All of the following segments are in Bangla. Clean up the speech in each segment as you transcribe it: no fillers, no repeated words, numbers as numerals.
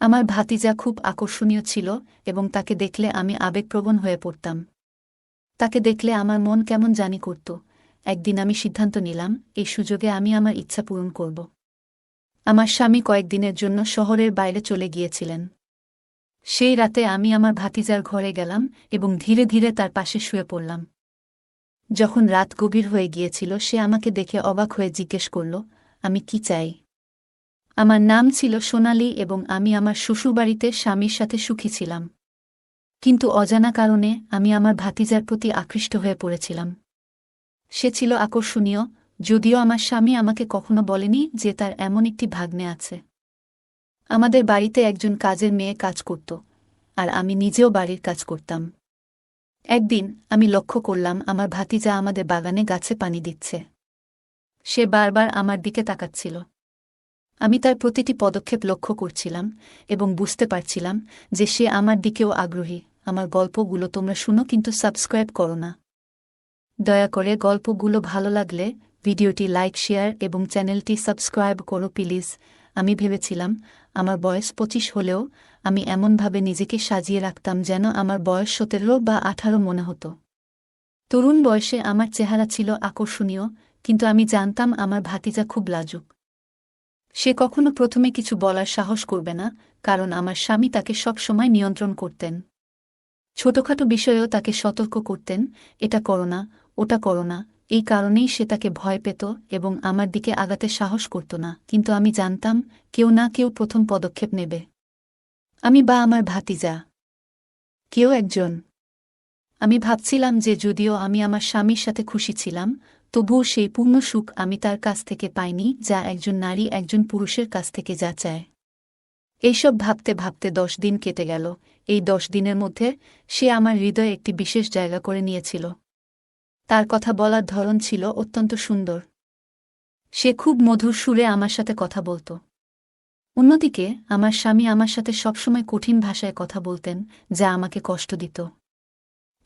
আমার ভাতিজা খুব আকর্ষণীয় ছিল এবং তাকে দেখলে আমি আবেগপ্রবণ হয়ে পড়তাম। তাকে দেখলে আমার মন কেমন জানি করত। একদিন আমি সিদ্ধান্ত নিলাম, এই সুযোগে আমি আমার ইচ্ছা পূরণ করব। আমার স্বামী কয়েকদিনের জন্য শহরের বাইরে চলে গিয়েছিলেন। সেই রাতে আমি আমার ভাতিজার ঘরে গেলাম এবং ধীরে ধীরে তার পাশে শুয়ে পড়লাম। যখন রাত গভীর হয়ে গিয়েছিল, সে আমাকে দেখে অবাক হয়ে জিজ্ঞেস করল, আমি কি চাই। আমার নাম ছিল সোনালি এবং আমি আমার শ্বশুরবাড়িতে স্বামীর সাথে সুখী ছিলাম। কিন্তু অজানা কারণে আমি আমার ভাতিজার প্রতি আকৃষ্ট হয়ে পড়েছিলাম। সে ছিল আকর্ষণীয়, যদিও আমার স্বামী আমাকে কখনো বলেনি যে তার এমন একটি ভাগ্নে আছে। আমাদের বাড়িতে একজন কাজের মেয়ে কাজ করত, আর আমি নিজেও বাড়ির কাজ করতাম। একদিন আমি লক্ষ্য করলাম আমার ভাতিজা আমাদের বাগানে গাছে পানি দিচ্ছে। সে বারবার আমার দিকে তাকাচ্ছিল। আমি তার প্রতিটি পদক্ষেপ লক্ষ্য করছিলাম এবং বুঝতে পারছিলাম যে সে আমার দিকেও আগ্রহী। আমার গল্পগুলো তোমরা শুনো, কিন্তু সাবস্ক্রাইব করো না। দয়া করে গল্পগুলো ভালো লাগলে ভিডিওটি লাইক, শেয়ার এবং চ্যানেলটি সাবস্ক্রাইব করো প্লিজ। আমি ভেবেছিলাম আমার বয়স 25 হলেও আমি এমনভাবে নিজেকে সাজিয়ে রাখতাম যেন আমার বয়স 17 বা 18 মনে হতো। তরুণ বয়সে আমার চেহারা ছিল আকর্ষণীয়, কিন্তু আমি জানতাম আমার ভাতিজা খুব লাজুক। সে কখনো প্রথমে কিছু বলার সাহস করবে না, কারণ আমার স্বামী তাকে সব সময় নিয়ন্ত্রণ করতেন। ছোটখাটো বিষয়েও তাকে সতর্ক করতেন, এটা করো না, ওটা করো না। এই কারণেই সে তাকে ভয় পেত এবং আমার দিকে আগাতে সাহস করত না। কিন্তু আমি জানতাম কেউ না কেউ প্রথম পদক্ষেপ নেবে। আমি বা আমার ভাতিজা, কেউ একজন। আমি ভাবছিলাম যে যদিও আমি আমার স্বামীর সাথে খুশি ছিলাম, তবুও সেই পূর্ণ সুখ আমি তার কাছ থেকে পাইনি, যা একজন নারী একজন পুরুষের কাছ থেকে যা চায়। এইসব ভাবতে ভাবতে 10 দিন কেটে গেল। এই 10 দিনের মধ্যে সে আমার হৃদয়ে একটি বিশেষ জায়গা করে নিয়েছিল। তার কথা বলার ধরন ছিল অত্যন্ত সুন্দর। সে খুব মধুর সুরে আমার সাথে কথা বলত। অন্যদিকে আমার স্বামী আমার সাথে সবসময় কঠিন ভাষায় কথা বলতেন, যা আমাকে কষ্ট দিত।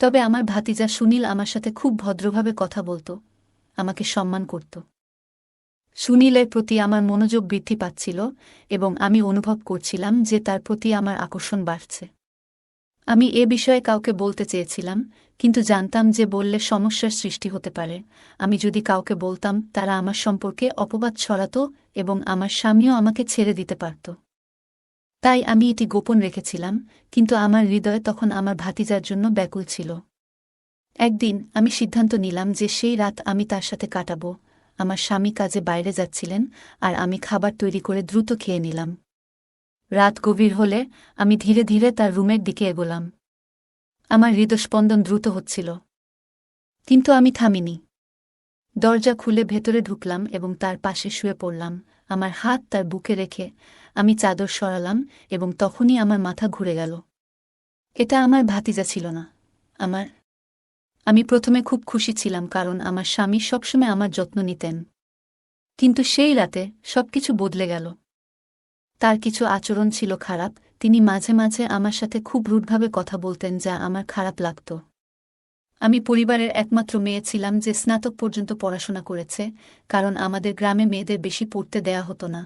তবে আমার ভাতিজা সুনীল আমার সাথে খুব ভদ্রভাবে কথা বলত, আমাকে সম্মান করত। সুনীলের প্রতি আমার মনোযোগ বৃদ্ধি পাচ্ছিল এবং আমি অনুভব করছিলাম যে তার প্রতি আমার আকর্ষণ বাড়ছে। আমি এ বিষয়ে কাউকে বলতে চেয়েছিলাম, কিন্তু জানতাম যে বললে সমস্যার সৃষ্টি হতে পারে। আমি যদি কাউকে বলতাম, তারা আমার সম্পর্কে অপবাদ ছড়াত এবং আমার স্বামীও আমাকে ছেড়ে দিতে পারত। তাই আমি এটি গোপন রেখেছিলাম, কিন্তু আমার হৃদয় তখন আমার ভাতিজার জন্য ব্যাকুল ছিল। একদিন আমি সিদ্ধান্ত নিলাম যে সেই রাত আমি তার সাথে কাটাবো। আমার স্বামী কাজে বাইরে যাচ্ছিলেন, আর আমি খাবার তৈরি করে দ্রুত খেয়ে নিলাম। রাত গভীর হলে আমি ধীরে ধীরে তার রুমের দিকে এগোলাম। আমার হৃদস্পন্দন দ্রুত হচ্ছিল, কিন্তু আমি থামিনি। দরজা খুলে ভেতরে ঢুকলাম এবং তার পাশে শুয়ে পড়লাম। আমার হাত তার বুকে রেখে আমি চাদর সরালাম এবং তখনই আমার মাথা ঘুরে গেল। এটা আমার ভাতিজা ছিল না, আমার। আমি প্রথমে খুব খুশি ছিলাম, কারণ আমার স্বামী সবসময় আমার যত্ন নিতেন। কিন্তু সেই রাতে সবকিছু বদলে গেল। তার কিছু আচরণ ছিল খারাপ। তিনি মাঝে মাঝে আমার সাথে খুব রুডভাবে কথা বলতেন, যা আমার খারাপ লাগত। আমি পরিবারের একমাত্র মেয়ে ছিলাম যে স্নাতক পর্যন্ত পড়াশোনা করেছে, কারণ আমাদের গ্রামে মেয়েদের বেশি পড়তে দেয়া হতো না।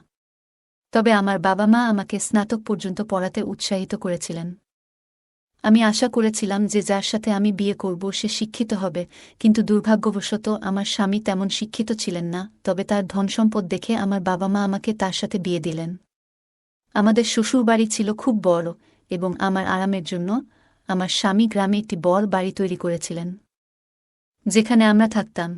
তবে আমার বাবা মা আমাকে স্নাতক পর্যন্ত পড়াতে উৎসাহিত করেছিলেন। আমি আশা করেছিলাম যে যার সাথে আমি বিয়ে করব সে শিক্ষিত হবে, কিন্তু দুর্ভাগ্যবশত আমার স্বামী তেমন শিক্ষিত ছিলেন না। তবে তার ধনসম্পদ দেখে আমার বাবা মা আমাকে তার সাথে বিয়ে দিলেন। আমাদের শ্বশুরবাড়ি ছিল খুব বড় এবং আমার আরামের জন্য আমার স্বামী গ্রামে একটি বড় বাড়ি তৈরি করেছিলেন, যেখানে আমরা থাকতাম।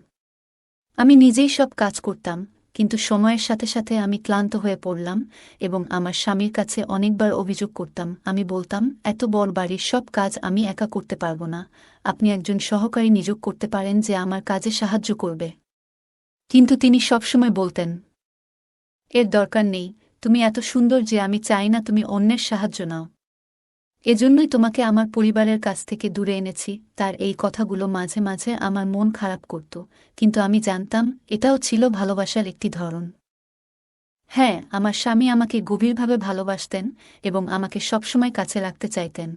আমি নিজেই সব কাজ করতাম, কিন্তু সময়ের সাথে সাথে আমি ক্লান্ত হয়ে পড়লাম এবং আমার স্বামীর কাছে অনেকবার অভিযোগ করতাম। আমি বলতাম, এত বড় বাড়ির সব কাজ আমি একা করতে পারব না। আপনি একজন সহকারী নিয়োগ করতে পারেন যে আমার কাজে সাহায্য করবে। কিন্তু তিনি সবসময় বলতেন, এর দরকার নেই, তুমি এত সুন্দর যে আমি চাই না তুমি অন্যের সাহায্য নাও। এজন্যই তোমাকে আমার পরিবারের কাছ থেকে দূরে এনেছি। তার এই কথাগুলো মাঝে মাঝে আমার মন খারাপ করত, কিন্তু আমি জানতাম এটাও ছিল ভালোবাসার একটি ধরন। হ্যাঁ, আমার স্বামী আমাকে গভীরভাবে ভালোবাসতেন এবং আমাকে সবসময় কাছে রাখতে চাইতেন।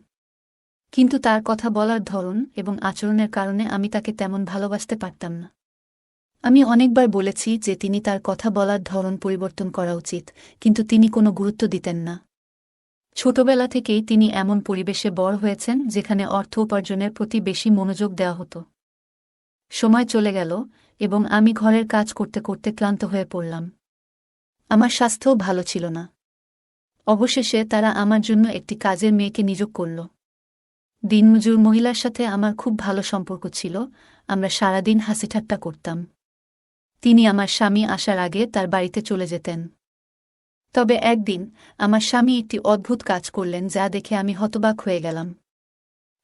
কিন্তু তার কথা বলার ধরন এবং আচরণের কারণে আমি তাকে তেমন ভালোবাসতে পারতাম না। আমি অনেকবার বলেছি যে তিনি তার কথা বলার ধরন পরিবর্তন করা উচিত, কিন্তু তিনি কোনো গুরুত্ব দিতেন না। ছোটবেলা থেকেই তিনি এমন পরিবেশে বড় হয়েছেন যেখানে অর্থ উপার্জনের প্রতি বেশি মনোযোগ দেওয়া হতো। সময় চলে গেল এবং আমি ঘরের কাজ করতে করতে ক্লান্ত হয়ে পড়লাম। আমার স্বাস্থ্যও ভালো ছিল না। অবশেষে তারা আমার জন্য একটি কাজের মেয়েকে নিয়োগ করল। দিনমজুর মহিলার সাথে আমার খুব ভালো সম্পর্ক ছিল, আমরা সারাদিন হাসিঠাট্টা করতাম। তিনি আমার স্বামী আসার আগে তার বাড়িতে চলে যেতেন। তবে একদিন আমার স্বামী একটি অদ্ভুত কাজ করলেন যা দেখে আমি হতবাক হয়ে গেলাম।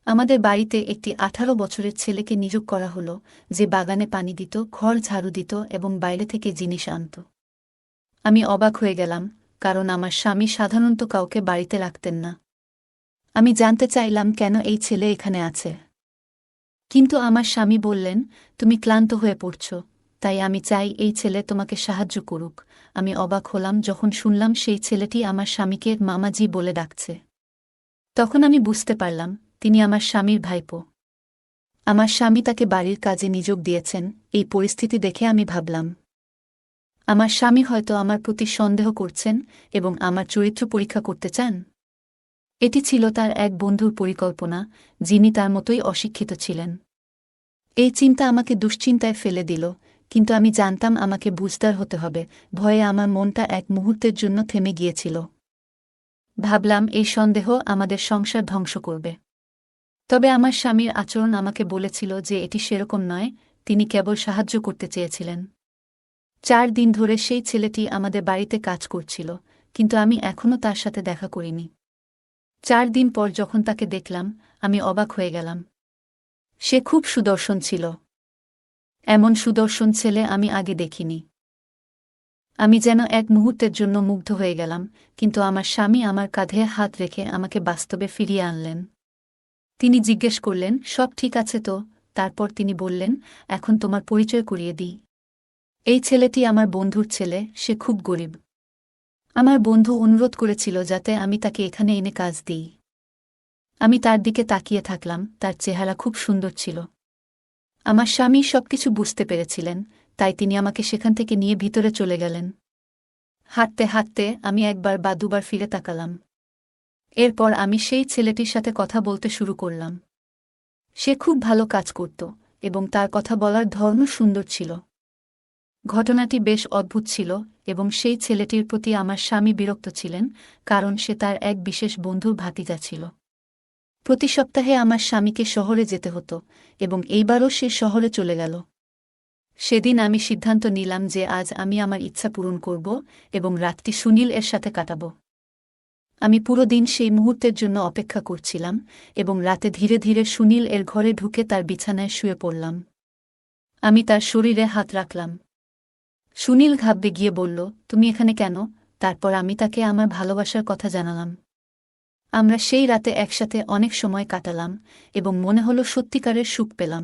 আমাদের বাড়িতে একটি 18 বছরের ছেলেকে নিয়োগ করা হলো, যে বাগানে পানি দিত, ঘর ঝাড়ু দিত এবং বাইরে থেকে জিনিস আনত। আমি অবাক হয়ে গেলাম, কারণ আমার স্বামী সাধারণত কাউকে বাড়িতে রাখতেন না। আমি জানতে চাইলাম কেন এই ছেলে এখানে আছে। কিন্তু আমার স্বামী বললেন, তুমি ক্লান্ত হয়ে পড়ছ, তাই আমি চাই এই ছেলে তোমাকে সাহায্য করুক। আমি অবাক হলাম যখন শুনলাম সেই ছেলেটি আমার স্বামীকে মামাজি বলে ডাকছে। তখন আমি বুঝতে পারলাম তিনি আমার স্বামীর ভাইপো। আমার স্বামী তাকে বাড়ির কাজে নিয়োগ দিয়েছেন। এই পরিস্থিতি দেখে আমি ভাবলাম, আমার স্বামী হয়তো আমার প্রতি সন্দেহ করছেন এবং আমার চরিত্র পরীক্ষা করতে চান। এটি ছিল তার এক বন্ধুর পরিকল্পনা, যিনি তার মতোই অশিক্ষিত ছিলেন। এই চিন্তা আমাকে দুশ্চিন্তায় ফেলে দিল, কিন্তু আমি জানতাম আমাকে বুঝদার হতে হবে। ভয়ে আমার মনটা এক মুহূর্তের জন্য থেমে গিয়েছিল। ভাবলাম এই সন্দেহ আমাদের সংসার ধ্বংস করবে। তবে আমার স্বামীর আচরণ আমাকে বলেছিল যে এটি সেরকম নয়, তিনি কেবল সাহায্য করতে চেয়েছিলেন। 4 দিন ধরে সেই ছেলেটি আমাদের বাড়িতে কাজ করছিল, কিন্তু আমি এখনও তার সাথে দেখা করিনি। 4 দিন পর যখন তাকে দেখলাম, আমি অবাক হয়ে গেলাম। সে খুব সুদর্শন ছিল। এমন সুদর্শন ছেলে আমি আগে দেখিনি। আমি যেন এক মুহূর্তের জন্য মুগ্ধ হয়ে গেলাম, কিন্তু আমার স্বামী আমার কাঁধে হাত রেখে আমাকে বাস্তবে ফিরিয়ে আনলেন। তিনি জিজ্ঞেস করলেন, সব ঠিক আছে তো? তারপর তিনি বললেন, এখন তোমার পরিচয় করিয়ে দিই। এই ছেলেটি আমার বন্ধুর ছেলে, সে খুব গরিব। আমার বন্ধু অনুরোধ করেছিল যাতে আমি তাকে এখানে এনে কাজ দিই। আমি তার দিকে তাকিয়ে থাকলাম, তার চেহারা খুব সুন্দর ছিল। আমার স্বামী সবকিছু বুঝতে পেরেছিলেন, তাই তিনি আমাকে সেখান থেকে নিয়ে ভিতরে চলে গেলেন। হাঁটতে হাঁটতে আমি একবার বা দুবার ফিরে তাকালাম। এরপর আমি সেই ছেলেটির সাথে কথা বলতে শুরু করলাম। সে খুব ভালো কাজ করত এবং তার কথা বলার ধর্ম সুন্দর ছিল। ঘটনাটি বেশ অদ্ভুত ছিল এবং সেই ছেলেটির প্রতি আমার স্বামী বিরক্ত ছিলেন, কারণ সে তার এক বিশেষ বন্ধুর ভাতিজা ছিল। প্রতি সপ্তাহে আমার স্বামীকে শহরে যেতে হতো এবং এইবারও সে শহরে চলে গেল। সেদিন আমি সিদ্ধান্ত নিলাম যে আজ আমি আমার ইচ্ছা পূরণ করব এবং রাতটি সুনীল এর সাথে কাটাব। আমি পুরো দিন সেই মুহূর্তের জন্য অপেক্ষা করছিলাম এবং রাতে ধীরে ধীরে সুনীল এর ঘরে ঢুকে তার বিছানায় শুয়ে পড়লাম। আমি তার শরীরে হাত রাখলাম। সুনীল ঘাবড়ে গিয়ে বলল, তুমি এখানে কেন? তারপর আমি তাকে আমার ভালোবাসার কথা জানালাম। আমরা সেই রাতে একসাথে অনেক সময় কাটালাম এবং মনে হলো সত্যিকারের সুখ পেলাম।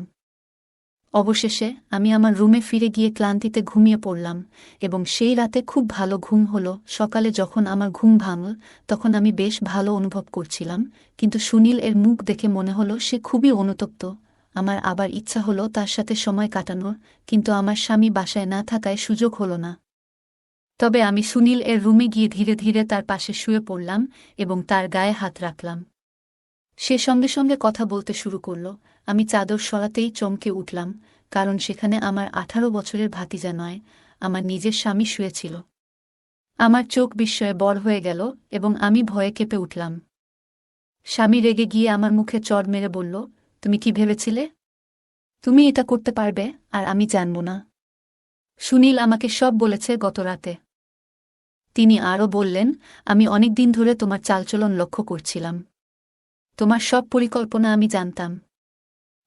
অবশেষে আমি আমার রুমে ফিরে গিয়ে ক্লান্তিতে ঘুমিয়ে পড়লাম এবং সেই রাতে খুব ভালো ঘুম হলো। সকালে যখন আমার ঘুম ভাঙল, তখন আমি বেশ ভালো অনুভব করছিলাম, কিন্তু সুনীল এর মুখ দেখে মনে হলো সে খুবই অনুতপ্ত। আমার আবার ইচ্ছা হলো তার সাথে সময় কাটানোর, কিন্তু আমার স্বামী বাসায় না থাকায় সুযোগ হলো না। তবে আমি সুনীল এর রুমে গিয়ে ধীরে ধীরে তার পাশে শুয়ে পড়লাম এবং তার গায়ে হাত রাখলাম। সে সঙ্গে সঙ্গে কথা বলতে শুরু করল। আমি চাদর সরাতেই চমকে উঠলাম, কারণ সেখানে আমার 18 বছরের ভাতিজা নয়, আমার নিজের স্বামী শুয়েছিল। আমার চোখ বিস্ময়ে বড় হয়ে গেল এবং আমি ভয়ে কেঁপে উঠলাম। স্বামী রেগে গিয়ে আমার মুখে চড় মেরে বলল, তুমি কি ভেবেছিলে তুমি এটা করতে পারবে আর আমি জানব না? সুনীল আমাকে সব বলেছে গত রাতে। তিনি আরও বললেন, আমি অনেক দিন ধরে তোমার চালচলন লক্ষ্য করছিলাম। তোমার সব পরিকল্পনা আমি জানতাম।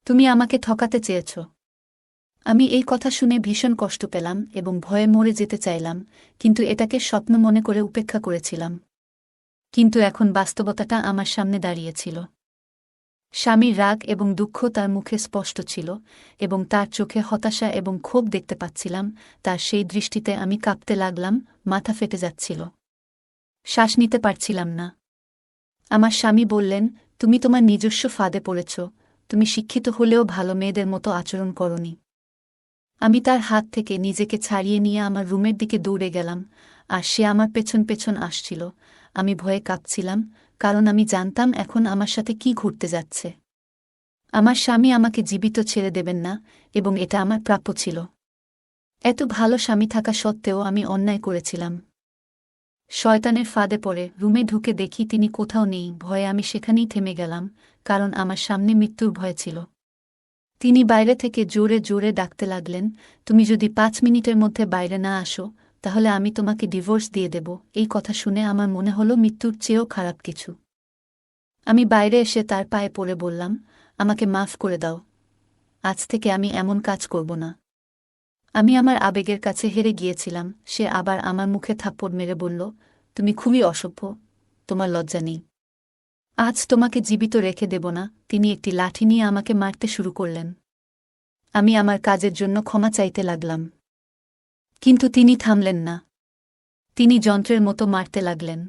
তুমি আমাকে ঠকাতে চেয়েছ। আমি এই কথা শুনে ভীষণ কষ্ট পেলাম এবং ভয়ে মরে যেতে চাইলাম, কিন্তু এটাকে স্বপ্ন মনে করে উপেক্ষা করেছিলাম। কিন্তু এখন বাস্তবতাটা আমার সামনে দাঁড়িয়েছিল। স্বামীর রাগ এবং দুঃখ তার মুখে স্পষ্ট ছিল এবং তার চোখে হতাশা এবং ক্ষোভ দেখতে পাচ্ছিলাম। তার সেই দৃষ্টিতে আমি কাঁপতে লাগলাম, মাথা ফেটে যাচ্ছিল। শ্বাস নিতে পারছিলাম না। আমার স্বামী বললেন, তুমি তোমার নিজস্ব ফাঁদে পড়েছ, তুমি শিক্ষিত হলেও ভালো মেয়েদের মতো আচরণ করনি। আমি তার হাত থেকে নিজেকে ছাড়িয়ে নিয়ে আমার রুমের দিকে দৌড়ে গেলাম, আর সে আমার পেছন পেছন আসছিল। আমি ভয়ে কাঁপছিলাম, কারণ আমি জানতাম এখন আমার সাথে কি ঘটতে যাচ্ছে। আমার স্বামী আমাকে জীবিত ছেড়ে দেবেন না, এবং এটা আমার প্রাপ্য ছিল। এত ভালো স্বামী থাকা সত্ত্বেও আমি অন্যায় করেছিলাম। শয়তানের ফাঁদে পড়ে রুমে ঢুকে দেখি তিনি কোথাও নেই। ভয়ে আমি সেখানেই থেমে গেলাম, কারণ আমার সামনে মৃত্যুর ভয় ছিল। তিনি বাইরে থেকে জোরে জোরে ডাকতে লাগলেন, তুমি যদি 5 মিনিটের মধ্যে বাইরে না আসো, তাহলে আমি তোমাকে ডিভোর্স দিয়ে দেব। এই কথা শুনে আমার মনে হলো মৃত্যুর চেয়েও খারাপ কিছু। আমি বাইরে এসে তার পায়ে পড়ে বললাম, আমাকে মাফ করে দাও। আজ থেকে আমি এমন কাজ করব না। আমি আমার আবেগের কাছে হেরে গিয়েছিলাম। সে আবার আমার মুখে থাপ্পড় মেরে বলল, তুমি খুবই অসভ্য, তোমার লজ্জা নেই। আজ তোমাকে জীবিত রেখে দেব না। তিনি একটি লাঠি নিয়ে আমাকে মারতে শুরু করলেন। আমি আমার কাজের জন্য ক্ষমা চাইতে লাগলাম, কিন্তু তিনি থামলেন না। তিনি যন্ত্রের মতো মারতে লাগলেন।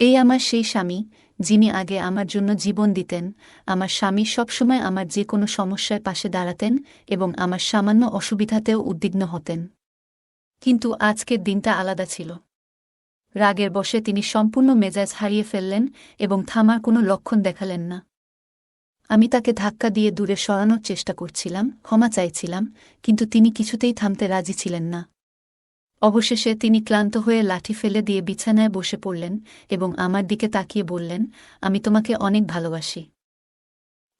এই আমার সেই স্বামী, যিনি আগে আমার জন্য জীবন দিতেন। আমার স্বামী সবসময় আমার যে কোনো সমস্যার পাশে দাঁড়াতেন এবং আমার সামান্য অসুবিধাতেও উদ্বিগ্ন হতেন। কিন্তু আজকের দিনটা আলাদা ছিল। রাগের বশে তিনি সম্পূর্ণ মেজাজ হারিয়ে ফেললেন এবং থামার কোনো লক্ষণ দেখালেন না। আমি তাকে ধাক্কা দিয়ে দূরে সরানোর চেষ্টা করছিলাম, ক্ষমা চাইছিলাম, কিন্তু তিনি কিছুতেই থামতে রাজি ছিলেন না। অবশেষে তিনি ক্লান্ত হয়ে লাঠি ফেলে দিয়ে বিছানায় বসে পড়লেন এবং আমার দিকে তাকিয়ে বললেন, আমি তোমাকে অনেক ভালোবাসি।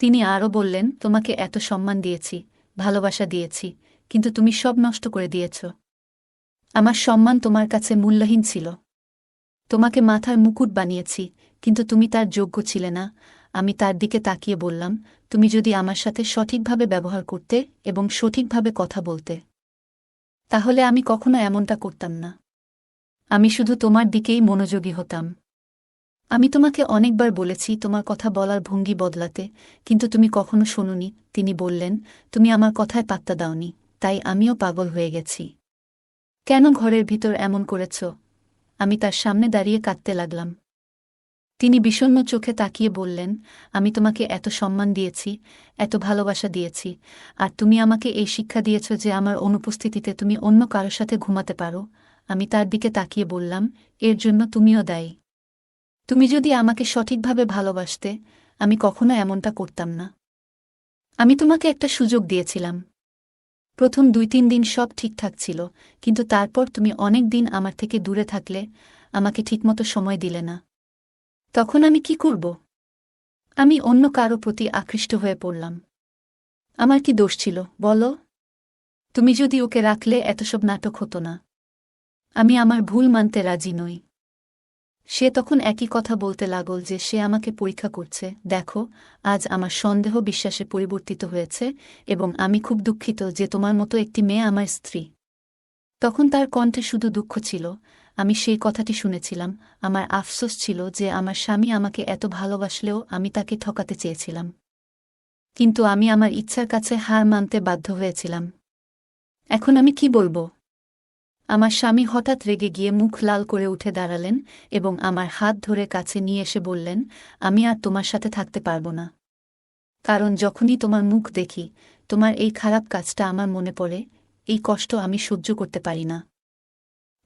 তিনি আরও বললেন, তোমাকে এত সম্মান দিয়েছি, ভালোবাসা দিয়েছি, কিন্তু তুমি সব নষ্ট করে দিয়েছ। আমার সম্মান তোমার কাছে মূল্যহীন ছিল। তোমাকে মাথার মুকুট বানিয়েছি, কিন্তু তুমি তার যোগ্য ছিলে না। আমি তার দিকে তাকিয়ে বললাম, তুমি যদি আমার সাথে সঠিকভাবে ব্যবহার করতে এবং সঠিকভাবে কথা বলতে, তাহলে আমি কখনো এমনটা করতাম না। আমি শুধু তোমার দিকেই মনোযোগী হতাম। আমি তোমাকে অনেকবার বলেছি তোমার কথা বলার ভঙ্গি বদলাতে, কিন্তু তুমি কখনো শোনোনি। তিনি বললেন, তুমি আমার কথায় পাত্তা দাওনি, তাই আমিও পাগল হয়ে গেছি। কেন ঘরের ভিতর এমন করেছ? আমি তার সামনে দাঁড়িয়ে কাঁদতে লাগলাম। তিনি বিষণ্ণ চোখে তাকিয়ে বললেন, আমি তোমাকে এত সম্মান দিয়েছি, এত ভালোবাসা দিয়েছি, আর তুমি আমাকে এই শিক্ষা দিয়েছ যে আমার অনুপস্থিতিতে তুমি অন্য কারোর সাথে ঘুমাতে পারো। আমি তার দিকে তাকিয়ে বললাম, এর জন্য তুমিও দায়ী। তুমি যদি আমাকে সঠিকভাবে ভালোবাসতে, আমি কখনো এমনটা করতাম না। আমি তোমাকে একটা সুযোগ দিয়েছিলাম। প্রথম 2-3 দিন সব ঠিকঠাক ছিল, কিন্তু তারপর তুমি অনেক দিন আমার থেকে দূরে থাকলে, আমাকে ঠিকমতো সময় দিলে না। তখন আমি কি করব? আমি অন্য কারো প্রতি আকৃষ্ট হয়ে পড়লাম। আমার কি দোষ ছিল, বলো? তুমি যদি ওকে রাখলে এতসব নাটক হতো না। আমি আমার ভুল মানতে রাজি নই। সে তখন একই কথা বলতে লাগল যে সে আমাকে পরীক্ষা করছে। দেখো, আজ আমার সন্দেহ বিশ্বাসে পরিবর্তিত হয়েছে, এবং আমি খুব দুঃখিত যে তোমার মতো একটি মেয়ে আমার স্ত্রী। তখন তার কণ্ঠে শুধু দুঃখ ছিল। আমি সেই কথাটি শুনেছিলাম। আমার আফসোস ছিল যে আমার স্বামী আমাকে এত ভালোবাসলেও আমি তাকে ঠকাতে চেয়েছিলাম। কিন্তু আমি আমার ইচ্ছার কাছে হার মানতে বাধ্য হয়েছিলাম। এখন আমি কি বলবো? আমার স্বামী হঠাৎ রেগে গিয়ে মুখ লাল করে উঠে দাঁড়ালেন এবং আমার হাত ধরে কাছে নিয়ে এসে বললেন, আমি আর তোমার সাথে থাকতে পারবো না। কারণ যখনই তোমার মুখ দেখি, তোমার এই খারাপ কাজটা আমার মনে পড়ে। এই কষ্ট আমি সহ্য করতে পারি না।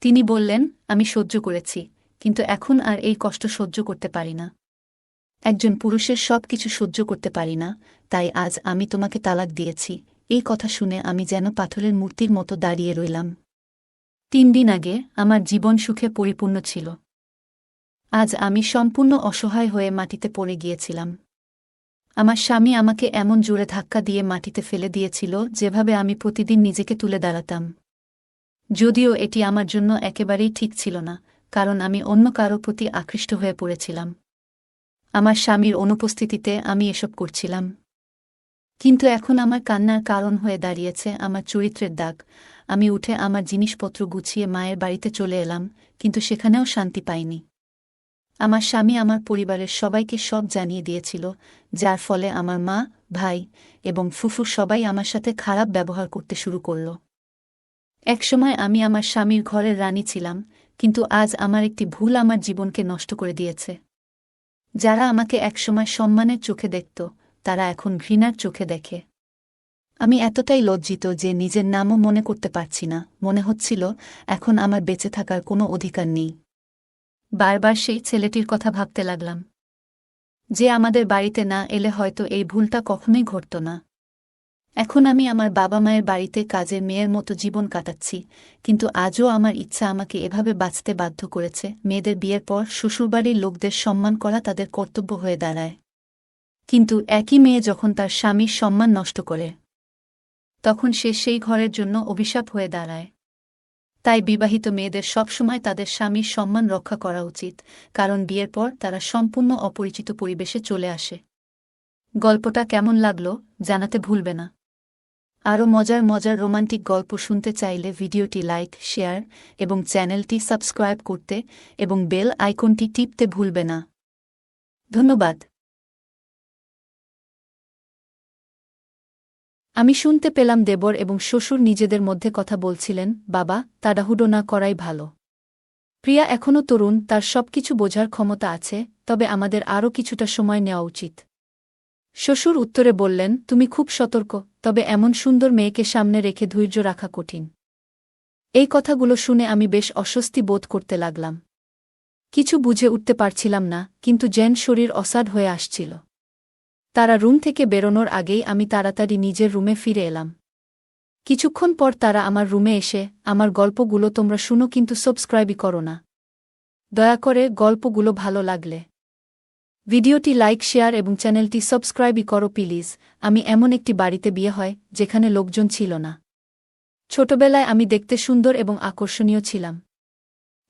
তিনি বললেন, আমি সহ্য করেছি, কিন্তু এখন আর এই কষ্ট সহ্য করতে পারি না। একজন পুরুষের সব কিছু সহ্য করতে পারি না, তাই আজ আমি তোমাকে তালাক দিয়েছি। এই কথা শুনে আমি যেন পাথরের মূর্তির মতো দাঁড়িয়ে রইলাম। 3 দিন আগে আমার জীবন সুখে পরিপূর্ণ ছিল। আজ আমি সম্পূর্ণ অসহায় হয়ে মাটিতে পড়ে গিয়েছিলাম। আমার স্বামী আমাকে এমন জোরে ধাক্কা দিয়ে মাটিতে ফেলে দিয়েছিল যেভাবে আমি প্রতিদিন নিজেকে তুলে দাঁড়াতাম। যদিও এটি আমার জন্য একেবারেই ঠিক ছিল না, কারণ আমি অন্য কারো প্রতি আকৃষ্ট হয়ে পড়েছিলাম। আমার স্বামীর অনুপস্থিতিতে আমি এসব করছিলাম। কিন্তু এখন আমার কান্নার কারণ হয়ে দাঁড়িয়েছে আমার চরিত্রের দাগ। আমি উঠে আমার জিনিসপত্র গুছিয়ে মায়ের বাড়িতে চলে এলাম, কিন্তু সেখানেও শান্তি পাইনি। আমার স্বামী আমার পরিবারের সবাইকে সব জানিয়ে দিয়েছিল, যার ফলে আমার মা, ভাই এবং ফুফু সবাই আমার সাথে খারাপ ব্যবহার করতে শুরু করল। একসময় আমি আমার স্বামীর ঘরের রানী ছিলাম, কিন্তু আজ আমার একটি ভুল আমার জীবনকে নষ্ট করে দিয়েছে। যারা আমাকে একসময় সম্মানের চোখে দেখত, তারা এখন ঘৃণার চোখে দেখে। আমি এতটাই লজ্জিত যে নিজের নামও মনে করতে পারছি না। মনে হচ্ছিল এখন আমার বেঁচে থাকার কোনো অধিকার নেই। বারবার সেই ছেলেটির কথা ভাবতে লাগলাম, যে আমাদের বাড়িতে না এলে হয়তো এই ভুলটা কখনোই ঘটত না। এখন আমি আমার বাবা মায়ের বাড়িতে কাজের মেয়ের মতো জীবন কাটাচ্ছি, কিন্তু আজও আমার ইচ্ছা আমাকে এভাবে বাঁচতে বাধ্য করেছে। মেয়েদের বিয়ের পর শ্বশুরবাড়ির লোকদের সম্মান করা তাদের কর্তব্য হয়ে দাঁড়ায়, কিন্তু একই মেয়ে যখন তার স্বামীর সম্মান নষ্ট করে, তখন সে সেই ঘরের জন্য অভিশাপ হয়ে দাঁড়ায়। তাই বিবাহিত মেয়েদের সবসময় তাদের স্বামীর সম্মান রক্ষা করা উচিত, কারণ বিয়ের পর তারা সম্পূর্ণ অপরিচিত পরিবেশে চলে আসে। গল্পটা কেমন লাগলো জানাতে ভুলবে না। আরও মজার মজার রোমান্টিক গল্প শুনতে চাইলে ভিডিওটি লাইক, শেয়ার এবং চ্যানেলটি সাবস্ক্রাইব করতে এবং বেল আইকনটি টিপতে ভুলবে না। ধন্যবাদ। আমি শুনতে পেলাম দেবর এবং শ্বশুর নিজেদের মধ্যে কথা বলছিলেন, বাবা, তাড়াহুড়ো না করাই ভালো। প্রিয়া এখনও তরুণ, তার সবকিছু বোঝার ক্ষমতা আছে, তবে আমাদের আরও কিছুটা সময় নেওয়া উচিত। শ্বশুর উত্তরে বললেন, তুমি খুব সতর্ক, তবে এমন সুন্দর মেয়েকে সামনে রেখে ধৈর্য রাখা কঠিন। এই কথাগুলো শুনে আমি বেশ অস্বস্তি বোধ করতে লাগলাম। কিছু বুঝে উঠতে পারছিলাম না, কিন্তু যেন শরীর অসাড় হয়ে আসছিল। তারা রুম থেকে বেরোনোর আগেই আমি তাড়াতাড়ি নিজের রুমে ফিরে এলাম। কিছুক্ষণ পর তারা আমার রুমে এসে, আমার গল্পগুলো তোমরা শুনো কিন্তু সাবস্ক্রাইবই করো না। দয়া করে গল্পগুলো ভালো লাগলে ভিডিওটি লাইক, শেয়ার এবং চ্যানেলটি সাবস্ক্রাইবই করো প্লিজ। আমি এমন একটি বাড়িতে বিয়ে হয় যেখানে লোকজন ছিল না। ছোটবেলায় আমি দেখতে সুন্দর এবং আকর্ষণীয় ছিলাম।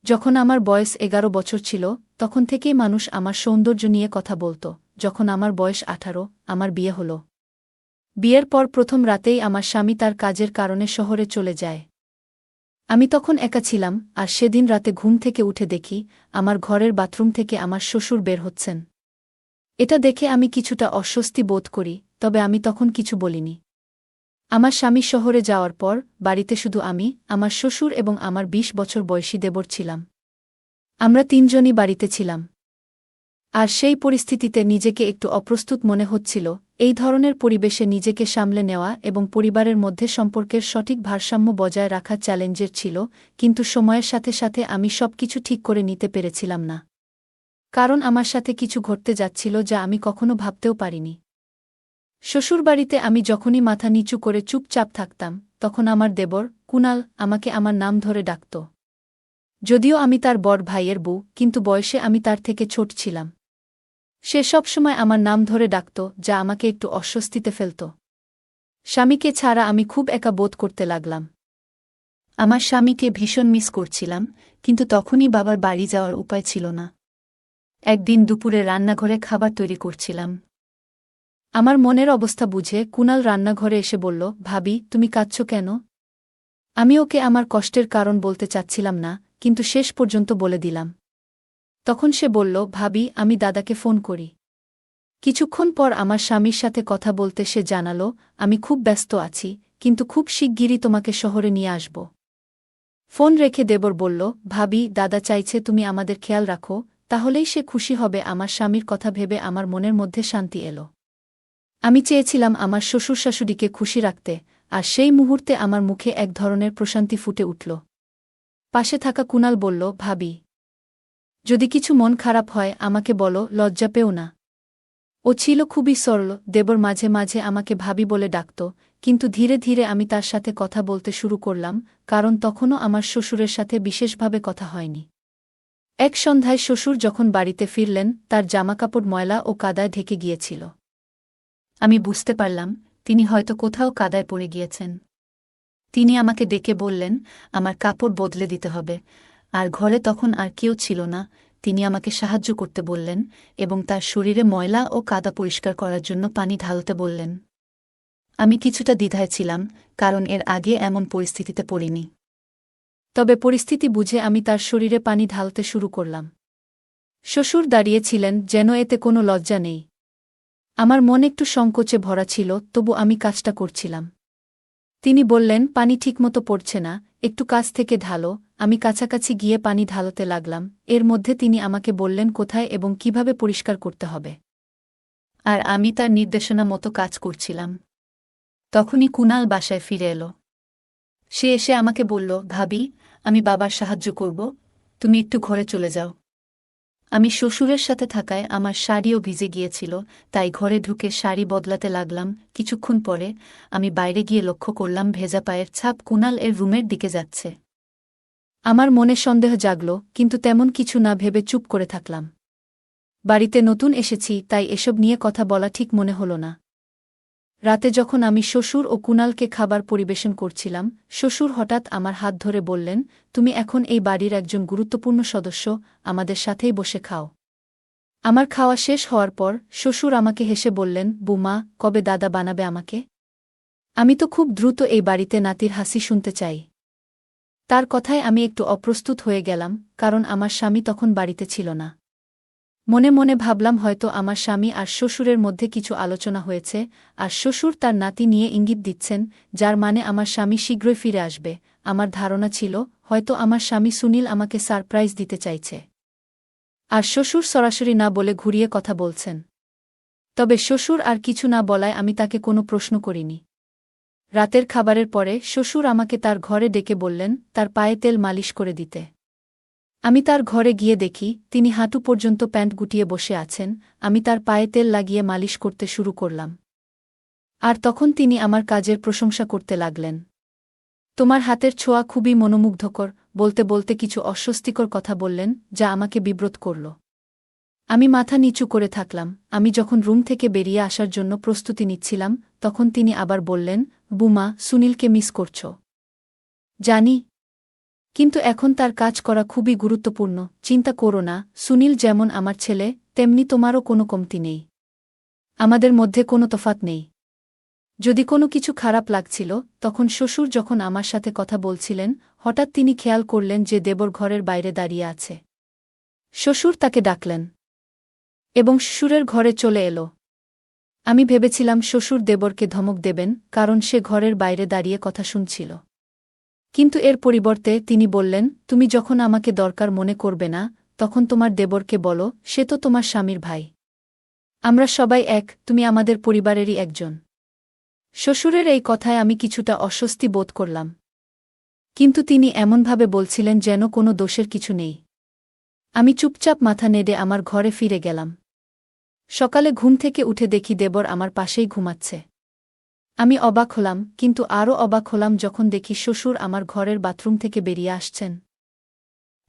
যখন আমার বয়স 11 বছর ছিল, তখন থেকেই মানুষ আমার সৌন্দর্য নিয়ে কথা বলত। যখন আমার বয়স 18, আমার বিয়ে হল। বিয়ের পর প্রথম রাতেই আমার স্বামী তার কাজের কারণে শহরে চলে যায়। আমি তখন একা ছিলাম, আর সেদিন রাতে ঘুম থেকে উঠে দেখি আমার ঘরের বাথরুম থেকে আমার শ্বশুর বের হচ্ছেন। এটা দেখে আমি কিছুটা অস্বস্তি বোধ করি, তবে আমি তখন কিছু বলিনি। আমার স্বামী শহরে যাওয়ার পর বাড়িতে শুধু আমি, আমার শ্বশুর এবং আমার 20 বছর বয়সী দেবর ছিলাম। আমরা তিনজনই বাড়িতে ছিলাম। আর সেই পরিস্থিতিতে নিজেকে একটু অপ্রস্তুত মনে হচ্ছিল। এই ধরনের পরিবেশে নিজেকে সামলে নেওয়া এবং পরিবারের মধ্যে সম্পর্কের সঠিক ভারসাম্য বজায় রাখা চ্যালেঞ্জের ছিল, কিন্তু সময়ের সাথে সাথে আমি সবকিছু ঠিক করে নিতে পেরেছিলাম না। কারণ আমার সাথে কিছু ঘটতে যাচ্ছিল যা আমি কখনো ভাবতেও পারিনি। শ্বশুরবাড়িতে আমি যখনই মাথা নিচু করে চুপচাপ থাকতাম, তখন আমার দেবর, কুনাল, আমাকে আমার নাম ধরে ডাকত। যদিও আমি তার বড় ভাইয়ের বউ, কিন্তু বয়সে আমি তার থেকে ছোট ছিলাম। সে সবসময় আমার নাম ধরে ডাকত, যা আমাকে একটু অস্বস্তিতে ফেলত। স্বামীকে ছাড়া আমি খুব একা বোধ করতে লাগলাম। আমার স্বামীকে ভীষণ মিস করছিলাম, কিন্তু তখনই বাবার বাড়ি যাওয়ার উপায় ছিল না। একদিন দুপুরে রান্নাঘরে খাবার তৈরি করছিলাম। আমার মনের অবস্থা বুঝে কুনাল রান্নাঘরে এসে বলল, ভাবি, তুমি কাঁদছ কেন? আমি ওকে আমার কষ্টের কারণ বলতে চাচ্ছিলাম না, কিন্তু শেষ পর্যন্ত বলে দিলাম। তখন সে বলল, ভাবি, আমি দাদাকে ফোন করি। কিছুক্ষণ পর আমার স্বামীর সাথে কথা বলতে সে জানালো, আমি খুব ব্যস্ত আছি, কিন্তু খুব শিগগিরই তোমাকে শহরে নিয়ে আসব। ফোন রেখে দেবর বলল, ভাবি, দাদা চাইছে তুমি আমাদের খেয়াল রাখো, তাহলেই সে খুশি হবে। আমার স্বামীর কথা ভেবে আমার মনের মধ্যে শান্তি এলো। আমি চেয়েছিলাম আমার শ্বশুর শাশুড়িকে খুশি রাখতে, আর সেই মুহূর্তে আমার মুখে এক ধরনের প্রশান্তি ফুটে উঠল। পাশে থাকা কুনাল বলল, ভাবি, যদি কিছু মন খারাপ হয় আমাকে বলো, লজ্জা পেও না। ও ছিল খুবই সরল। দেবর মাঝে মাঝে আমাকে ভাবি বলে ডাকত, কিন্তু ধীরে ধীরে আমি তার সাথে কথা বলতে শুরু করলাম, কারণ তখনও আমার শ্বশুরের সাথে বিশেষভাবে কথা হয়নি। এক সন্ধ্যায় শ্বশুর যখন বাড়িতে ফিরলেন, তার জামাকাপড় ময়লা ও কাদায় ঢেকে গিয়েছিল। আমি বুঝতে পারলাম তিনি হয়তো কোথাও কাদায় পড়ে গিয়েছেন। তিনি আমাকে ডেকে বললেন আমার কাপড় বদলে দিতে হবে, আর ঘরে তখন আর কেউ ছিল না। তিনি আমাকে সাহায্য করতে বললেন এবং তার শরীরে ময়লা ও কাদা পরিষ্কার করার জন্য পানি ঢালতে বললেন। আমি কিছুটা দ্বিধায় ছিলাম, কারণ এর আগে এমন পরিস্থিতিতে পড়িনি। তবে পরিস্থিতি বুঝে আমি তার শরীরে পানি ঢালতে শুরু করলাম। শ্বশুর দাঁড়িয়েছিলেন, যেন এতে কোনো লজ্জা নেই। আমার মন একটু সংকোচে ভরা ছিল, তবু আমি কাজটা করছিলাম। তিনি বললেন, পানি ঠিকমতো পড়ছে না, একটু কাছ থেকে ঢালো। আমি কাছাকাছি গিয়ে পানি ঢালতে লাগলাম। এর মধ্যে তিনি আমাকে বললেন কোথায় এবং কিভাবে পরিষ্কার করতে হবে। আর আমি তার নির্দেশনা মতো কাজ করছিলাম। তখনই কুনাল বাসায় ফিরে এলো। সে এসে আমাকে বলল, ভাবি, আমি বাবার সাহায্য করব, তুমি একটু ঘরে চলে যাও। আমি শ্বশুরের সাথে থাকায় আমার শাড়িও ভিজে গিয়েছিল, তাই ঘরে ঢুকে শাড়ি বদলাতে লাগলাম। কিছুক্ষণ পরে আমি বাইরে গিয়ে লক্ষ্য করলাম ভেজা পায়ের ছাপ কুণাল এর রুমের দিকে যাচ্ছে। আমার মনে সন্দেহ জাগল, কিন্তু তেমন কিছু না ভেবে চুপ করে থাকলাম। বাড়িতে নতুন এসেছি, তাই এসব নিয়ে কথা বলা ঠিক মনে হল না। রাতে যখন আমি শ্বশুর ও কুণালকে খাবার পরিবেশন করছিলাম, শ্বশুর হঠাৎ আমার হাত ধরে বললেন, তুমি এখন এই বাড়ির একজন গুরুত্বপূর্ণ সদস্য, আমাদের সাথেই বসে খাও। আমার খাওয়া শেষ হওয়ার পর শ্বশুর আমাকে হেসে বললেন, বুমা, কবে দাদা বানাবে আমাকে? আমি তো খুব দ্রুত এই বাড়িতে নাতির হাসি শুনতে চাই। তার কথায় আমি একটু অপ্রস্তুত হয়ে গেলাম, কারণ আমার স্বামী তখন বাড়িতে ছিল না। মনে মনে ভাবলাম হয়তো আমার স্বামী আর শ্বশুরের মধ্যে কিছু আলোচনা হয়েছে, আর শ্বশুর তার নাতি নিয়ে ইঙ্গিত দিচ্ছেন, যার মানে আমার স্বামী শীঘ্রই ফিরে আসবে। আমার ধারণা ছিল হয়তো আমার স্বামী সুনীল আমাকে সারপ্রাইজ দিতে চাইছে, আর শ্বশুর সরাসরি না বলে ঘুরিয়ে কথা বলছেন। তবে শ্বশুর আর কিছু না বলায় আমি তাকে কোনো প্রশ্ন করিনি। রাতের খাবারের পরে শ্বশুর আমাকে তার ঘরে ডেকে বললেন তার পায়ে তেল মালিশ করে দিতে। আমি তার ঘরে গিয়ে দেখি তিনি হাঁটু পর্যন্ত প্যান্ট গুটিয়ে বসে আছেন। আমি তার পায়ে তেল লাগিয়ে মালিশ করতে শুরু করলাম, আর তখন তিনি আমার কাজের প্রশংসা করতে লাগলেন। তোমার হাতের ছোঁয়া খুবই মনোমুগ্ধকর, বলতে বলতে কিছু অস্বস্তিকর কথা বললেন, যা আমাকে বিব্রত করল। আমি মাথা নিচু করে থাকলাম। আমি যখন রুম থেকে বেরিয়ে আসার জন্য প্রস্তুতি নিচ্ছিলাম, তখন তিনি আবার বললেন, বুমা, সুনীলকে মিস করছ? জানি, কিন্তু এখন তার কাজ করা খুবই গুরুত্বপূর্ণ। চিন্তা করো না, সুনীল যেমন আমার ছেলে, তেমনি তোমারও কোনো কমতি নেই। আমাদের মধ্যে কোনো তফাৎ নেই। যদি কোনো কিছু খারাপ লাগছিল, তখন শ্বশুর যখন আমার সাথে কথা বলছিলেন, হঠাৎ তিনি খেয়াল করলেন যে দেবর ঘরের বাইরে দাঁড়িয়ে আছে। শ্বশুর তাকে ডাকলেন এবং শ্বশুরের ঘরে চলে এলো। আমি ভেবেছিলাম শ্বশুর দেবরকে ধমক দেবেন, কারণ সে ঘরের বাইরে দাঁড়িয়ে কথা শুনছিল। কিন্তু এর পরিবর্তে তিনি বললেন, তুমি যখন আমাকে দরকার মনে করবে না, তখন তোমার দেবরকে বলো, সে তো তোমার স্বামীর ভাই। আমরা সবাই এক, তুমি আমাদের পরিবারেরই একজন। শ্বশুরের এই কথায় আমি কিছুটা অস্বস্তি বোধ করলাম, কিন্তু তিনি এমনভাবে বলছিলেন যেন কোনো দোষের কিছু নেই। আমি চুপচাপ মাথা নেড়ে আমার ঘরে ফিরে গেলাম। সকালে ঘুম থেকে উঠে দেখি দেবর আমার পাশেই ঘুমাচ্ছে। আমি অবাক হলাম, কিন্তু আরও অবাক হলাম যখন দেখি শ্বশুর আমার ঘরের বাথরুম থেকে বেরিয়ে আসছেন।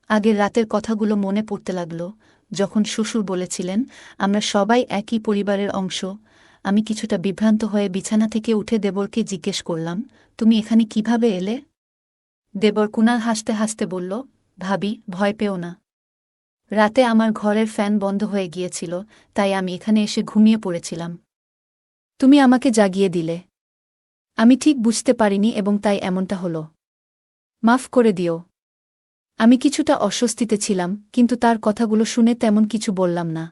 আগের রাতের কথাগুলো মনে পড়তে লাগল, যখন শ্বশুর বলেছিলেন আমরা সবাই একই পরিবারের অংশ। আমি কিছুটা বিভ্রান্ত হয়ে বিছানা থেকে উঠে দেবরকে জিজ্ঞেস করলাম, তুমি এখানে কিভাবে এলে? দেবর কুণাল হাসতে হাসতে বলল, ভাবি, ভয় পেও না। রাতে আমার ঘরের ফ্যান বন্ধ হয়ে গিয়েছিল, তাই আমি এখানে এসে ঘুমিয়ে পড়েছিলাম। তুমি আমাকে জাগিয়ে দিলে। আমি ঠিক বুঝতে পারিনি এবং তাই এমনটা হলো। মাফ করে দিও। আমি কিছুটা অস্বস্তিতে ছিলাম, কিন্তু তার কথাগুলো শুনে তেমন কিছু বললাম না।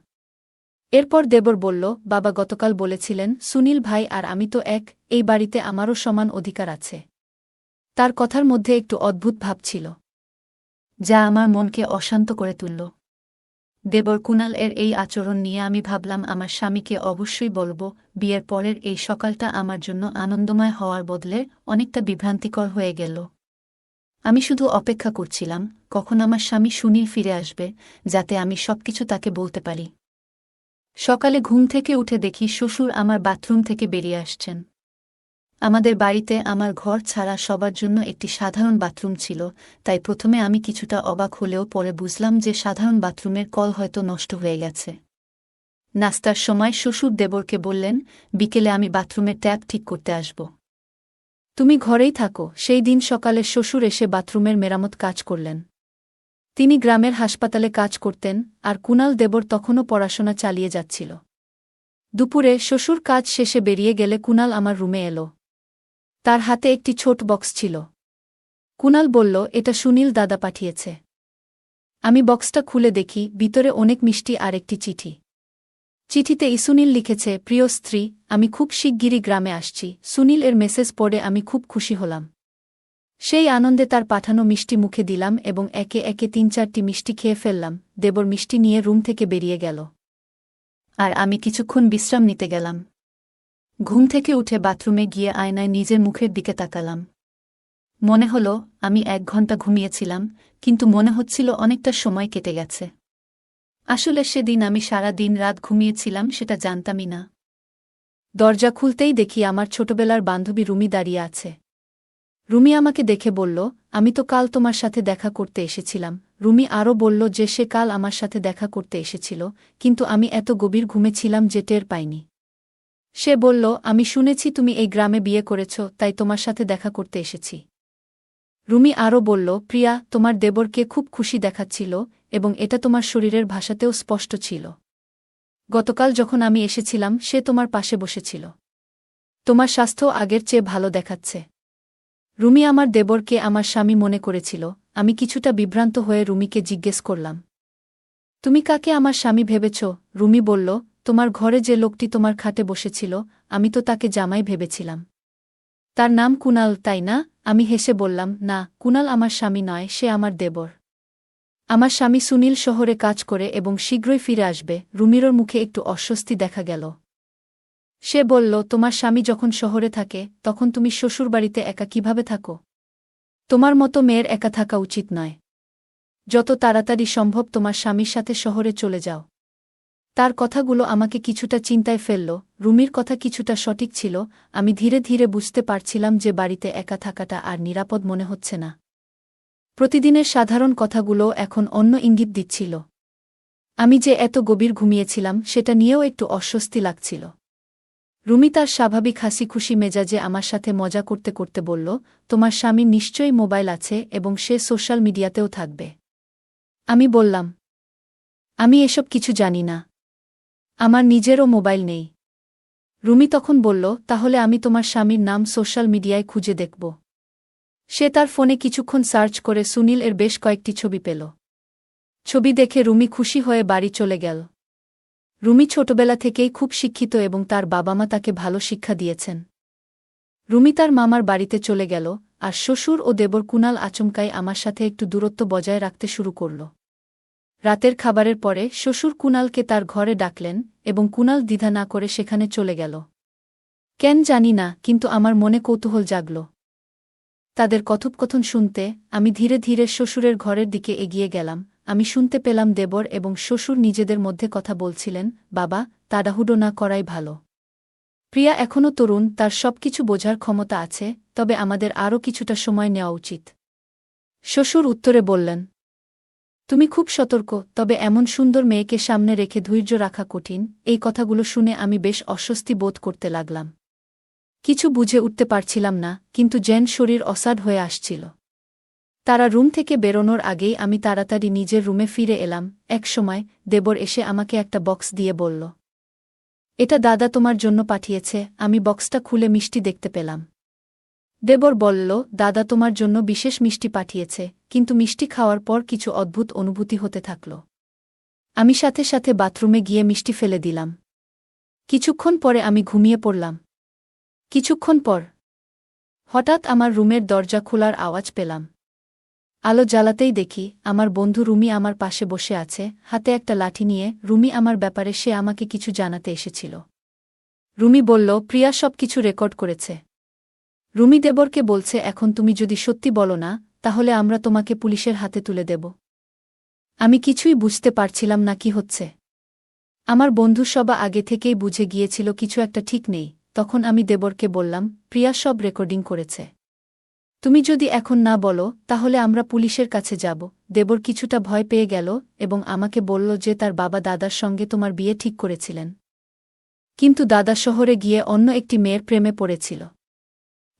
এরপর দেবর বলল, বাবা গতকাল বলেছিলেন সুনীল ভাই আর আমি তো এক, এই বাড়িতে আমারও সমান অধিকার আছে। তার কথার মধ্যে একটু অদ্ভুত ভাব ছিল, যা আমার মনকে অশান্ত করে তুলল। দেবর কুণাল এর এই আচরণ নিয়ে আমি ভাবলাম আমার স্বামীকে অবশ্যই বলব। বিয়ের পরের এই সকালটা আমার জন্য আনন্দময় হওয়ার বদলে অনেকটা বিভ্রান্তিকর হয়ে গেল। আমি শুধু অপেক্ষা করছিলাম কখন আমার স্বামী সুনীল ফিরে আসবে, যাতে আমি সবকিছু তাকে বলতে পারি। সকালে ঘুম থেকে উঠে দেখি শ্বশুর আমার বাথরুম থেকে বেরিয়ে আসছেন। আমাদের বাড়িতে আমার ঘর ছাড়া সবার জন্য একটি সাধারণ বাথরুম ছিল, তাই প্রথমে আমি কিছুটা অবাক হলেও পরে বুঝলাম যে সাধারণ বাথরুমের কল হয়তো নষ্ট হয়ে গেছে। নাস্তার সময় শ্বশুর দেবরকে বললেন, বিকেলে আমি বাথরুমের ট্যাপ ঠিক করতে আসব। তুমি ঘরেই থাকো। সেই দিন সকালে শ্বশুর এসে বাথরুমের মেরামত কাজ করলেন। তিনি গ্রামের হাসপাতালে কাজ করতেন, আর কুণাল দেবর তখনও পড়াশোনা চালিয়ে যাচ্ছিল। দুপুরে শ্বশুর কাজ শেষে বেরিয়ে গেলে কুণাল আমার রুমে এলো। তার হাতে একটি ছোট বক্স ছিল। কুণাল বলল, এটা সুনীল দাদা পাঠিয়েছে। আমি বক্সটা খুলে দেখি ভিতরে অনেক মিষ্টি আর একটি চিঠি। চিঠিতে সুনীল লিখেছে, প্রিয় স্ত্রী, আমি খুব শিগগিরই গ্রামে আসছি। সুনীল এর মেসেজ পড়ে আমি খুব খুশি হলাম। সেই আনন্দে তার পাঠানো মিষ্টি মুখে দিলাম এবং একে একে ৩-৪টি মিষ্টি খেয়ে ফেললাম। দেবর মিষ্টি নিয়ে রুম থেকে বেরিয়ে গেল, আর আমি কিছুক্ষণ বিশ্রাম নিতে গেলাম। ঘুম থেকে উঠে বাথরুমে গিয়ে আয়নায় নিজের মুখের দিকে তাকালাম। মনে হলো আমি ১ ঘন্টা ঘুমিয়েছিলাম, কিন্তু মনে হচ্ছিল অনেকটা সময় কেটে গেছে। আসলে সেদিন আমি সারা দিন রাত ঘুমিয়েছিলাম সেটা জানতামই না। দরজা খুলতেই দেখি আমার ছোটবেলার বান্ধবী রুমি দাঁড়িয়ে আছে। রুমি আমাকে দেখে বলল, আমি তো কাল তোমার সাথে দেখা করতে এসেছিলাম। রুমি আরও বলল যে সে কাল আমার সাথে দেখা করতে এসেছিল, কিন্তু আমি এত গভীর ঘুমে ছিলাম যে টের পাইনি। সে বলল, আমি শুনেছি তুমি এই গ্রামে বিয়ে করেছ, তাই তোমার সাথে দেখা করতে এসেছি। রুমি আরও বলল, প্রিয়া, তোমার দেবরকে খুব খুশি দেখাচ্ছিল, এবং এটা তোমার শরীরের ভাষাতেও স্পষ্ট ছিল। গতকাল যখন আমি এসেছিলাম সে তোমার পাশে বসেছিল। তোমার স্বাস্থ্য আগের চেয়ে ভালো দেখাচ্ছে। রুমি আমার দেবরকে আমার স্বামী মনে করেছিল। আমি কিছুটা বিভ্রান্ত হয়ে রুমিকে জিজ্ঞেস করলাম, তুমি কাকে আমার স্বামী ভেবেছ? রুমি বলল, তোমার ঘরে যে লোকটি তোমার খাটে বসেছিল, আমি তো তাকে জামাই ভেবেছিলাম। তার নাম কুনাল, তাই না? আমি হেসে বললাম, না, কুনাল আমার স্বামী নয়, সে আমার দেবর। আমার স্বামী সুনীল শহরে কাজ করে এবং শীঘ্রই ফিরে আসবে। রুমিরর মুখে একটু অস্বস্তি দেখা গেল। সে বলল, তোমার স্বামী যখন শহরে থাকে তখন তুমি শ্বশুরবাড়িতে একা কিভাবে থাকো? তোমার মতো মেয়ের একা থাকা উচিত নয়। যত তাড়াতাড়ি সম্ভব তোমার স্বামীর সাথে শহরে চলে যাও। তার কথাগুলো আমাকে কিছুটা চিন্তায় ফেলল। রুমির কথা কিছুটা সঠিক ছিল। আমি ধীরে ধীরে বুঝতে পারছিলাম যে বাড়িতে একা থাকাটা আর নিরাপদ মনে হচ্ছে না। প্রতিদিনের সাধারণ কথাগুলো এখন অন্য ইঙ্গিত দিচ্ছিল। আমি যে এত গভীর ঘুমিয়েছিলাম সেটা নিয়েও একটু অস্বস্তি লাগছিল। রুমি তার স্বাভাবিক হাসি খুশি মেজাজে আমার সাথে মজা করতে করতে বলল, তোমার স্বামীর নিশ্চয়ই মোবাইল আছে এবং সে সোশ্যাল মিডিয়াতেও থাকবে। আমি বললাম, আমি এসব কিছু জানি না। আমার নিজেরও মোবাইল নেই। রুমি তখন বলল, তাহলে আমি তোমার স্বামীর নাম সোশ্যাল মিডিয়ায় খুঁজে দেখব। সে তার ফোনে কিছুক্ষণ সার্চ করে সুনীল এর বেশ কয়েকটি ছবি পেল। ছবি দেখে রুমি খুশি হয়ে বাড়ি চলে গেল। রুমি ছোটবেলা থেকেই খুব শিক্ষিত এবং তার বাবা মা তাকে ভালো শিক্ষা দিয়েছেন। রুমি তার মামার বাড়িতে চলে গেল, আর শ্বশুর ও দেবর কুনাল আচমকাই আমার সাথে একটু দূরত্ব বজায় রাখতে শুরু করল। রাতের খাবারের পরে শ্বশুর কুনালকে তার ঘরে ডাকলেন এবং কুনাল দ্বিধা না করে সেখানে চলে গেল। কেন জানি না, কিন্তু আমার মনে কৌতূহল জাগল। তাদের কথোপকথন শুনতে আমি ধীরে ধীরে শ্বশুরের ঘরের দিকে এগিয়ে গেলাম। আমি শুনতে পেলাম দেবর এবং শ্বশুর নিজেদের মধ্যে কথা বলছিলেন, বাবা, তাড়াহুড়ো না করাই ভালো। প্রিয়া এখনও তরুণ, তার সবকিছু বোঝার ক্ষমতা আছে, তবে আমাদের আরও কিছুটা সময় নেওয়া উচিত। শ্বশুর উত্তরে বললেন, তুমি খুব সতর্ক, তবে এমন সুন্দর মেয়েকে সামনে রেখে ধৈর্য রাখা কঠিন। এই কথাগুলো শুনে আমি বেশ অস্বস্তি বোধ করতে লাগলাম। কিছু বুঝে উঠতে পারছিলাম না, কিন্তু যেন শরীর অসাড় হয়ে আসছিল। তারা রুম থেকে বেরোনোর আগেই আমি তাড়াতাড়ি নিজের রুমে ফিরে এলাম। এক সময় দেবর এসে আমাকে একটা বক্স দিয়ে বলল, এটা দাদা তোমার জন্য পাঠিয়েছে। আমি বক্সটা খুলে মিষ্টি দেখতে পেলাম। দেবর বলল, দাদা তোমার জন্য বিশেষ মিষ্টি পাঠিয়েছে, কিন্তু মিষ্টি খাওয়ার পর কিছু অদ্ভুত অনুভূতি হতে থাকল। আমি সাথে সাথে বাথরুমে গিয়ে মিষ্টি ফেলে দিলাম। কিছুক্ষণ পরে আমি ঘুমিয়ে পড়লাম। কিছুক্ষণ পর হঠাৎ আমার রুমের দরজা খোলার আওয়াজ পেলাম। আলো জ্বালাতেই দেখি আমার বন্ধু রুমি আমার পাশে বসে আছে, হাতে একটা লাঠি নিয়ে। রুমি আমার ব্যাপারে সে আমাকে কিছু জানাতে এসেছিল। রুমি বলল, প্রিয়া সব কিছু রেকর্ড করেছে। রুমি দেবরকে বলছে, এখন তুমি যদি সত্যি বলো না, তাহলে আমরা তোমাকে পুলিশের হাতে তুলে দেব। আমি কিছুই বুঝতে পারছিলাম না কি হচ্ছে। আমার বন্ধু সবা আগে থেকেই বুঝে গিয়েছিল কিছু একটা ঠিক নেই। তখন আমি দেবরকে বললাম, প্রিয়া সব রেকর্ডিং করেছে। তুমি যদি এখন না বলো তাহলে আমরা পুলিশের কাছে যাব। দেবর কিছুটা ভয় পেয়ে গেল এবং আমাকে বলল যে তার বাবা দাদার সঙ্গে তোমার বিয়ে ঠিক করেছিলেন, কিন্তু দাদা শহরে গিয়ে অন্য একটি মেয়ের প্রেমে পড়েছিল।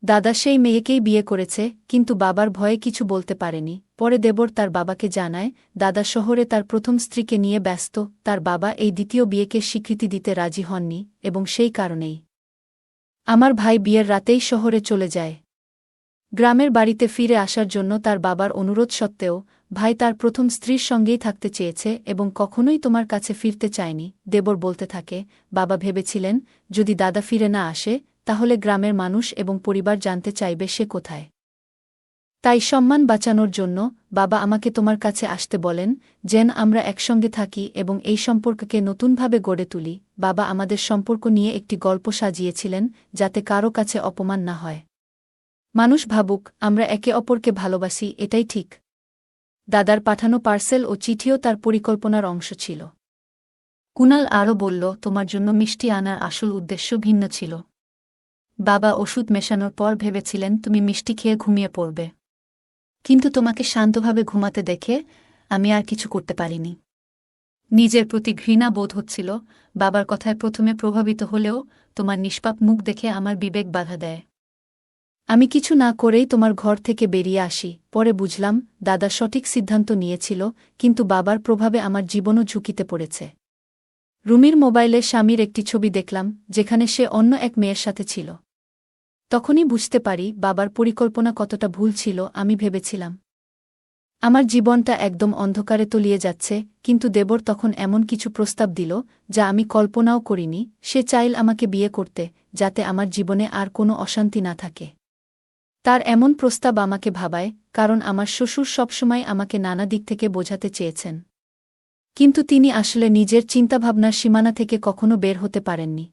দাদা সেই মেয়েকেই বিয়ে করেছে, কিন্তু বাবার ভয়ে কিছু বলতে পারেনি। পরে দেবর তার বাবাকে জানায়, দাদা শহরে তার প্রথম স্ত্রীকে নিয়ে ব্যস্ত। তার বাবা এই দ্বিতীয় বিয়েকে স্বীকৃতি দিতে রাজি হননি, এবং সেই কারণেই আমার ভাই বিয়ের রাতেই শহরে চলে যায়। গ্রামের বাড়িতে ফিরে আসার জন্য তার বাবার অনুরোধ সত্ত্বেও ভাই তার প্রথম স্ত্রীর সঙ্গেই থাকতে চেয়েছে এবং কখনোই তোমার কাছে ফিরতে চায়নি। দেবর বলতে থাকে, বাবা ভেবেছিলেন যদি দাদা ফিরে না আসে তাহলে গ্রামের মানুষ এবং পরিবার জানতে চাইবে সে কোথায়। তাই সম্মান বাঁচানোর জন্য বাবা আমাকে তোমার কাছে আসতে বলেন, যেন আমরা একসঙ্গে থাকি এবং এই সম্পর্ককে নতুনভাবে গড়ে তুলি। বাবা আমাদের সম্পর্ক নিয়ে একটি গল্প সাজিয়েছিলেন, যাতে কারো কাছে অপমান না হয়। মানুষ ভাবুক আমরা একে অপরকে ভালোবাসি, এটাই ঠিক। দাদার পাঠানো পার্সেল ও চিঠিও তার পরিকল্পনার অংশ ছিল। কুনাল আরও বলল, তোমার জন্য মিষ্টি আনার আসল উদ্দেশ্য ভিন্ন ছিল। বাবা ওষুধ মেশানোর পর ভেবেছিলেন তুমি মিষ্টি খেয়ে ঘুমিয়ে পড়বে, কিন্তু তোমাকে শান্তভাবে ঘুমাতে দেখে আমি আর কিছু করতে পারিনি। নিজের প্রতি ঘৃণা বোধ হচ্ছিল। বাবার কথায় প্রথমে প্রভাবিত হলেও তোমার নিষ্পাপ মুখ দেখে আমার বিবেক বাধা দেয়। আমি কিছু না করেই তোমার ঘর থেকে বেরিয়ে আসি। পরে বুঝলাম দাদা সঠিক সিদ্ধান্ত নিয়েছিল, কিন্তু বাবার প্রভাবে আমার জীবনও ঝুঁকিতে পড়েছে। রুমির মোবাইলে স্বামীর একটি ছবি দেখলাম, যেখানে সে অন্য এক মেয়ের সাথে ছিল। তখনই বুঝতে পারি বাবার পরিকল্পনা কতটা ভুল ছিল। আমি ভেবেছিলাম আমার জীবনটা একদম অন্ধকারে তলিয়ে যাচ্ছে, কিন্তু দেবর তখন এমন কিছু প্রস্তাব দিল যা আমি কল্পনাও করিনি। সে চাইল আমাকে বিয়ে করতে, যাতে আমার জীবনে আর কোনো অশান্তি না থাকে। তার এমন প্রস্তাব আমাকে ভাবায়, কারণ আমার শ্বশুর সবসময় আমাকে নানা দিক থেকে বোঝাতে চেয়েছেন, কিন্তু তিনি আসলে নিজের চিন্তাভাবনার সীমানা থেকে কখনো বের হতে পারেননি।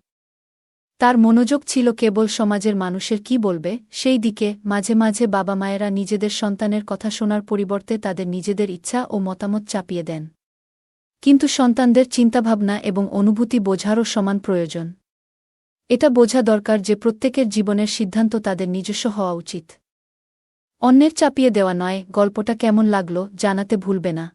তার মনোযোগ ছিল কেবল সমাজের মানুষের কি বলবে সেই দিকে। মাঝে মাঝে বাবা মায়েরা নিজেদের সন্তানের কথা শোনার পরিবর্তে তাদের নিজেদের ইচ্ছা ও মতামত চাপিয়ে দেন, কিন্তু সন্তানদের চিন্তাভাবনা এবং অনুভূতি বোঝারও সমান প্রয়োজন। এটা বোঝা দরকার যে প্রত্যেকের জীবনের সিদ্ধান্ত তাদের নিজস্ব হওয়া উচিত, অন্যের চাপিয়ে দেওয়া নয়। গল্পটা কেমন লাগলো জানাতে ভুলবে না।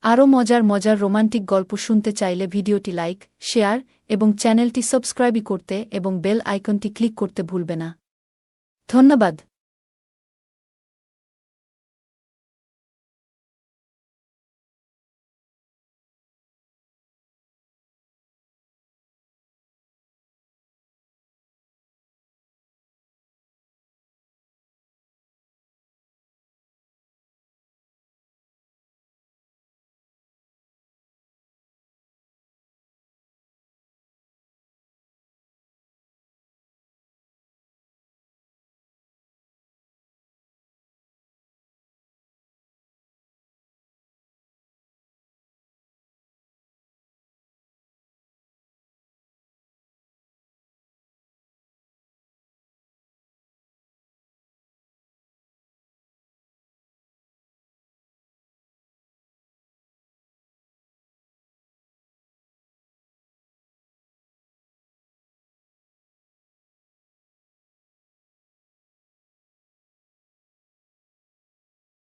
আরও মজার মজার রোমান্টিক গল্প শুনতে চাইলে ভিডিওটি লাইক, শেয়ার এবং চ্যানেলটি সাবস্ক্রাইব করতে এবং বেল আইকনটি ক্লিক করতে ভুলবে না। ধন্যবাদ।